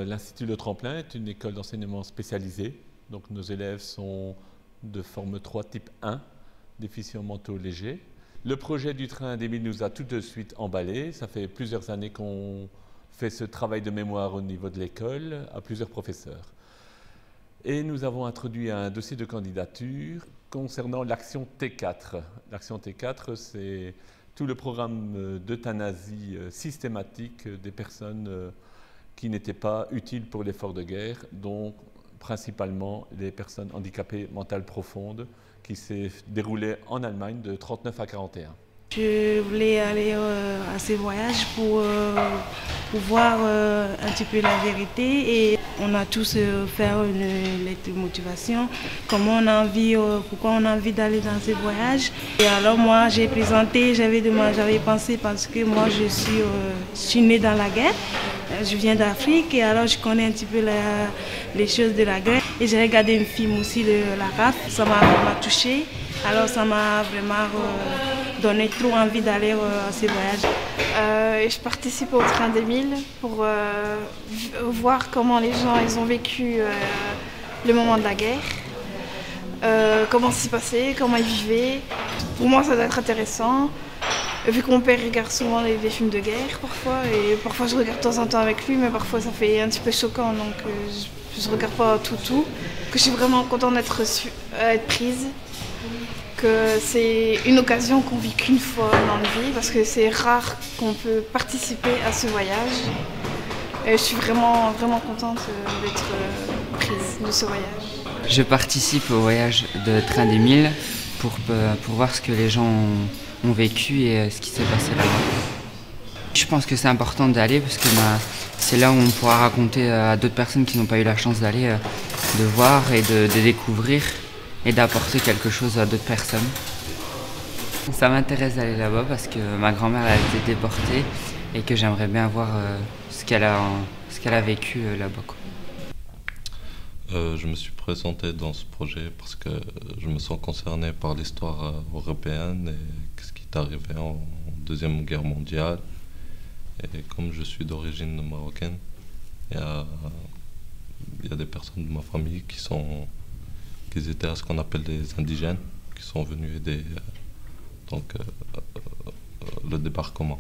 L'Institut Le Tremplin est une école d'enseignement spécialisée. Donc nos élèves sont de forme 3 type 1, déficients mentaux légers. Le projet du train d'Émile nous a tout de suite emballé. Ça fait plusieurs années qu'on fait ce travail de mémoire au niveau de l'école à plusieurs professeurs. Et nous avons introduit un dossier de candidature concernant l'action T4. L'action T4, c'est tout le programme d'euthanasie systématique des personnes qui n'étaient pas utiles pour l'effort de guerre, donc principalement les personnes handicapées mentales profondes, qui s'est déroulé en Allemagne de 1939 à 1941. Je voulais aller à ces voyages pour voir un petit peu la vérité, et on a tous fait une lettre de motivation, comment on a envie, pourquoi on a envie d'aller dans ces voyages. Et alors moi j'ai présenté, j'avais pensé parce que moi je suis née dans la guerre, je viens d'Afrique et alors je connais un petit peu les choses de la guerre. Et j'ai regardé un film aussi de la RAF, ça m'a touchée, alors ça m'a vraiment donné trop envie d'aller à ces voyages. Je participe au train d'Émile pour voir comment les gens ils ont vécu le moment de la guerre, comment ça s'est passé, comment ils vivaient. Pour moi ça doit être intéressant, vu que mon père regarde souvent des films de guerre parfois, et parfois je regarde de temps en temps avec lui, mais parfois ça fait un petit peu choquant, donc je ne regarde pas tout. Que je suis vraiment contente d'être prise, que c'est une occasion qu'on vit qu'une fois dans la vie, parce que c'est rare qu'on peut participer à ce voyage. Et je suis vraiment contente d'être prise de ce voyage. Je participe au voyage de train d'Émile pour voir ce que les gens ont vécu et ce qui s'est passé là-bas. Je pense que c'est important d'aller parce que c'est là où on pourra raconter à d'autres personnes qui n'ont pas eu la chance d'aller, de voir et de découvrir et d'apporter quelque chose à d'autres personnes. Ça m'intéresse d'aller là-bas parce que ma grand-mère a été déportée et que j'aimerais bien voir ce qu'elle a vécu là-bas. Je me suis présenté dans ce projet parce que je me sens concerné par l'histoire européenne et ce qui est arrivé en Deuxième Guerre mondiale. Et comme je suis d'origine marocaine, il y a des personnes de ma famille qui étaient à ce qu'on appelle des indigènes, qui sont venus aider le débarquement.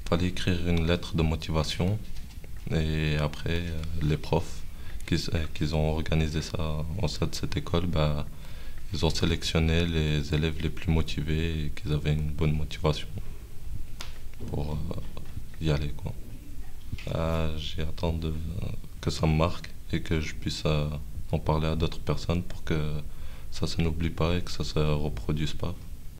Il fallait écrire une lettre de motivation, et après les profs qui ont organisé ça en sein de cette école, ils ont sélectionné les élèves les plus motivés et qui avaient une bonne motivation pour y aller, quoi. J'attends que ça me marque et que je puisse en parler à d'autres personnes pour que ça ne s'oublie pas et que ça ne se reproduise pas.